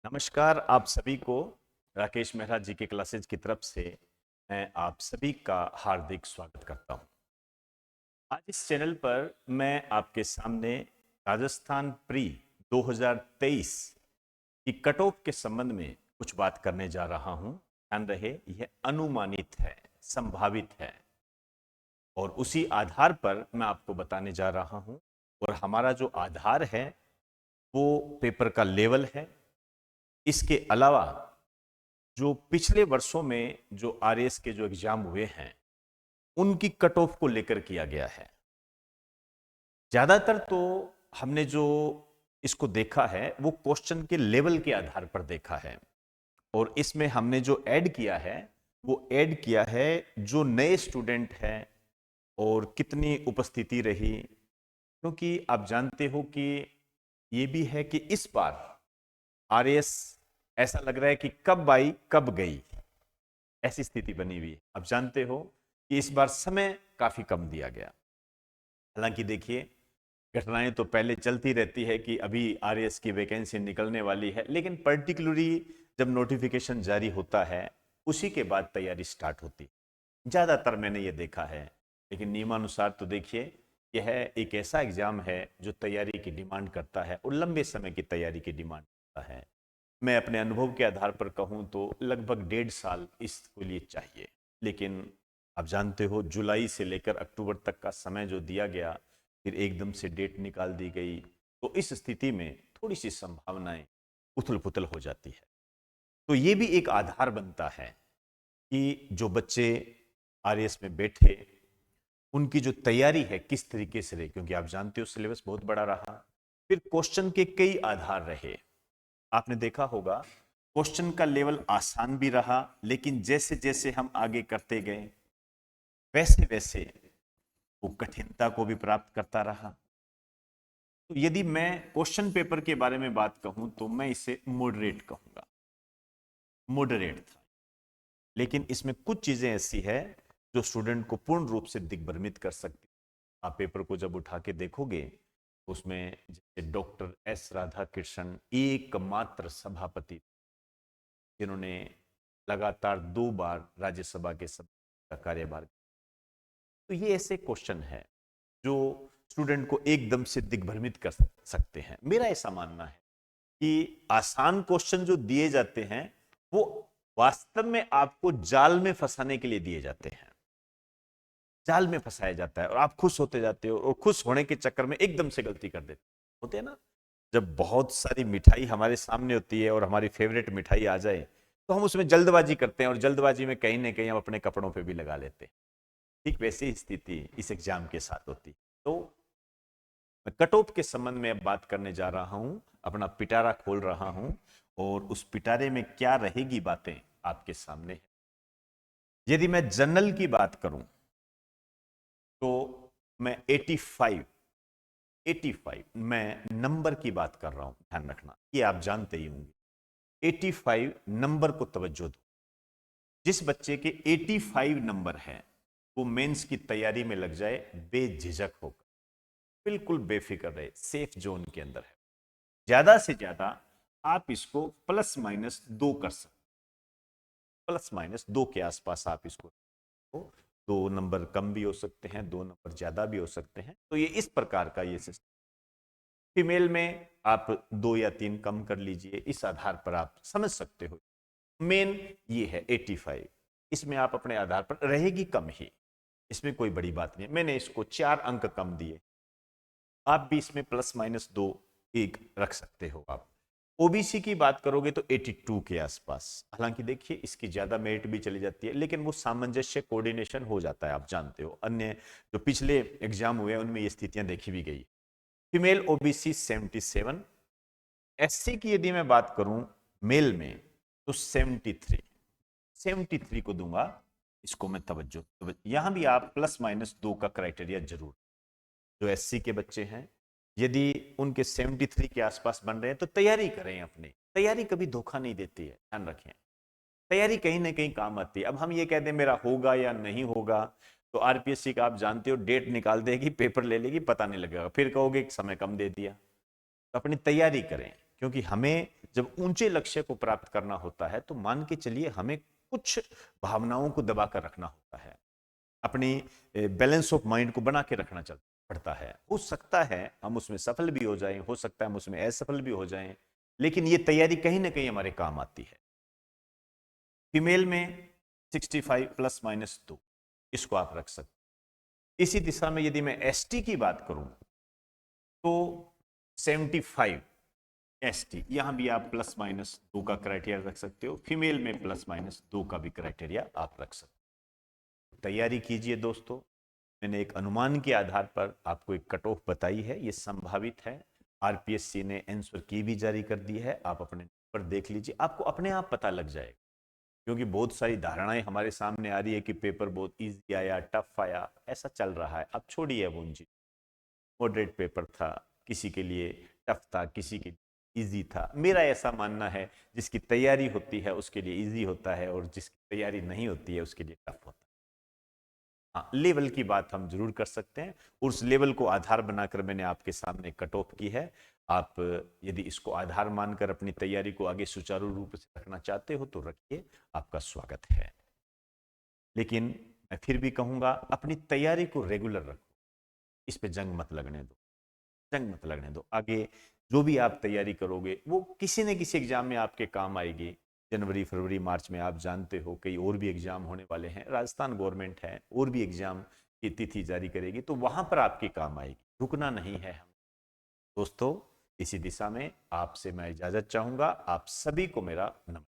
नमस्कार आप सभी को। राकेश मेहरा जी के क्लासेज की तरफ से मैं आप सभी का हार्दिक स्वागत करता हूं। आज इस चैनल पर मैं आपके सामने राजस्थान प्री 2023 की कट ऑफ के संबंध में कुछ बात करने जा रहा हूं। ध्यान रहे, यह अनुमानित है, संभावित है और उसी आधार पर मैं आपको बताने जा रहा हूं। और हमारा जो आधार है वो पेपर का लेवल है। इसके अलावा जो पिछले वर्षों में जो आरएएस के जो एग्जाम हुए हैं उनकी कट ऑफ को लेकर किया गया है। ज्यादातर तो हमने जो इसको देखा है वो क्वेश्चन के लेवल के आधार पर देखा है और इसमें हमने जो ऐड किया है वो ऐड किया है जो नए स्टूडेंट हैं और कितनी उपस्थिति रही, क्योंकि आप जानते हो कि ये भी है कि इस बार आरएएस ऐसा लग रहा है कि कब आई कब गई, ऐसी स्थिति बनी हुई है। आप जानते हो कि इस बार समय काफी कम दिया गया। हालांकि देखिए, घटनाएं तो पहले चलती रहती है कि अभी आरएएस की वैकेंसी निकलने वाली है, लेकिन पर्टिकुलरली जब नोटिफिकेशन जारी होता है उसी के बाद तैयारी स्टार्ट होती है। ज्यादातर मैंने ये देखा है। लेकिन नियमानुसार तो देखिए, यह एक ऐसा एग्जाम है जो तैयारी की डिमांड करता है और लंबे समय की तैयारी की डिमांड करता है। मैं अपने अनुभव के आधार पर कहूं तो लगभग 1.5 साल इसके लिए चाहिए। लेकिन आप जानते हो जुलाई से लेकर अक्टूबर तक का समय जो दिया गया, फिर एकदम से डेट निकाल दी गई, तो इस स्थिति में थोड़ी सी संभावनाएं उथल पुथल हो जाती है। तो ये भी एक आधार बनता है कि जो बच्चे आरएएस में बैठे उनकी जो तैयारी है किस तरीके से रही, क्योंकि आप जानते हो सिलेबस बहुत बड़ा रहा। फिर क्वेश्चन के कई आधार रहे। आपने देखा होगा क्वेश्चन का लेवल आसान भी रहा, लेकिन जैसे जैसे हम आगे करते गए वैसे वैसे वो कठिनता को भी प्राप्त करता रहा। तो यदि मैं क्वेश्चन पेपर के बारे में बात कहूं तो मैं इसे मॉडरेट कहूंगा, मॉडरेट था। लेकिन इसमें कुछ चीजें ऐसी है जो स्टूडेंट को पूर्ण रूप से दिग्भ्रमित कर सकती। आप पेपर को जब उठा के देखोगे उसमें जैसे डॉक्टर एस राधा कृष्णन एकमात्र सभापति जिन्होंने लगातार 2 बार राज्यसभा के सभ्य का कार्यभार। तो ये ऐसे क्वेश्चन है जो स्टूडेंट को एकदम से दिग्भ्रमित कर सकते हैं। मेरा ऐसा मानना है कि आसान क्वेश्चन जो दिए जाते हैं वो वास्तव में आपको जाल में फंसाने के लिए दिए जाते हैं। जाल में फंसाया जाता है और आप खुश होते जाते हो और खुश होने के चक्कर में एकदम से गलती कर देते होते हैं ना। जब बहुत सारी मिठाई हमारे सामने होती है और हमारी फेवरेट मिठाई आ जाए तो हम उसमें जल्दबाजी करते हैं और जल्दबाजी में कहीं ना कहीं हम अपने कपड़ों पे भी लगा लेते हैं। ठीक वैसी ही स्थिति इस एग्जाम के साथ होती। तो मैं कट ऑफ के संबंध में अब बात करने जा रहा हूं, अपना पिटारा खोल रहा हूं और उस पिटारे में क्या रहेगी बातें आपके सामने। यदि मैं जनरल की बात करूं तो मैं 85 मैं नंबर की बात कर रहा हूं, ध्यान रखना ये आप जानते ही होंगे। 85 नंबर को तवज्जो दो। जिस बच्चे के 85 नंबर है वो मेंस की तैयारी में लग जाए बेझिझक होकर, बिल्कुल बेफिक्र रहे, सेफ जोन के अंदर है। ज्यादा से ज्यादा आप इसको प्लस माइनस 2 कर सकते, प्लस माइनस 2 के आसपास आप इसको, 2 नंबर कम भी हो सकते हैं, 2 नंबर ज्यादा भी हो सकते हैं। तो ये इस प्रकार का ये सिस्टम। फीमेल में आप 2 या 3 कम कर लीजिए, इस आधार पर आप समझ सकते हो। मेन ये है 85, इसमें आप अपने आधार पर रहेगी कम ही, इसमें कोई बड़ी बात नहीं। मैंने इसको 4 अंक कम दिए, आप भी इसमें प्लस माइनस 2 एक रख सकते हो। आप ओबीसी की बात करोगे तो 82 के आसपास। हालांकि देखिए इसकी ज्यादा मेरिट भी चली जाती है, लेकिन वो सामंजस्य कोऑर्डिनेशन हो जाता है। आप जानते हो अन्य जो पिछले एग्जाम हुए उनमें ये स्थितियां देखी भी गई। Female OBC 77। एससी की यदि मैं बात करूं मेल में तो 73 को दूंगा इसको मैं तवज्जो। यहां भी आप प्लस माइनस 2 का क्राइटेरिया जरूर। जो एससी के बच्चे हैं यदि उनके 73 के आसपास बन रहे हैं तो तैयारी करें अपनी। तैयारी कभी धोखा नहीं देती है, ध्यान रखें। तैयारी कहीं ना कहीं काम आती है। अब हम ये कहते हैं मेरा होगा या नहीं होगा, तो आरपीएससी का आप जानते हो डेट निकाल देगी, पेपर ले लेगी, पता नहीं लगेगा, फिर कहोगे समय कम दे दिया। तो अपनी तैयारी करें, क्योंकि हमें जब ऊंचे लक्ष्य को प्राप्त करना होता है तो मान के चलिए हमें कुछ भावनाओं को दबा कर रखना होता है, अपनी बैलेंस ऑफ माइंड को बना के रखना चल पड़ता है। हो सकता है हम उसमें सफल भी हो जाएं, हो सकता है हम उसमें असफल भी हो जाएं, लेकिन ये तैयारी कहीं ना कहीं हमारे काम आती है। फीमेल में 65 प्लस माइनस 2, इसको आप रख सकते। इसी दिशा में यदि मैं एसटी की बात करूं तो 75 एसटी, यहां भी आप प्लस माइनस 2 का क्राइटेरिया रख सकते हो। फीमेल में प्लस माइनस 2 का भी क्राइटेरिया आप रख सकते हो। तैयारी कीजिए दोस्तों। मैंने एक अनुमान के आधार पर आपको एक कट ऑफ बताई है, ये संभावित है। आरपीएससी ने आंसर की भी जारी कर दी है, आप अपने पर देख लीजिए, आपको अपने आप पता लग जाएगा। क्योंकि बहुत सारी धारणाएं हमारे सामने आ रही है कि पेपर बहुत इजी आया, टफ आया, ऐसा चल रहा है। अब छोड़िए वो चीज। मॉडरेट पेपर था, किसी के लिए टफ था, किसी के लिए इजी था। मेरा ऐसा मानना है जिसकी तैयारी होती है उसके लिए इजी होता है, और जिसकी तैयारी नहीं होती है उसके लिए टफ होता है। हाँ, लेवल की बात हम जरूर कर सकते हैं। उस लेवल को आधार बनाकर मैंने आपके सामने कट ऑफ की है। आप यदि इसको आधार मानकर अपनी तैयारी को आगे सुचारू रूप से रखना चाहते हो तो रखिए, आपका स्वागत है। लेकिन मैं फिर भी कहूंगा अपनी तैयारी को रेगुलर रखो, इस पे जंग मत लगने दो, जंग मत लगने दो। आगे जो भी आप तैयारी करोगे वो किसी न किसी एग्जाम में आपके काम आएगी। जनवरी फरवरी मार्च में आप जानते हो कई और भी एग्जाम होने वाले हैं, राजस्थान गवर्नमेंट है और भी एग्जाम की तिथि जारी करेगी, तो वहां पर आपके काम आएगी। रुकना नहीं है हम दोस्तों। इसी दिशा में आपसे मैं इजाजत चाहूंगा। आप सभी को मेरा नमस्कार।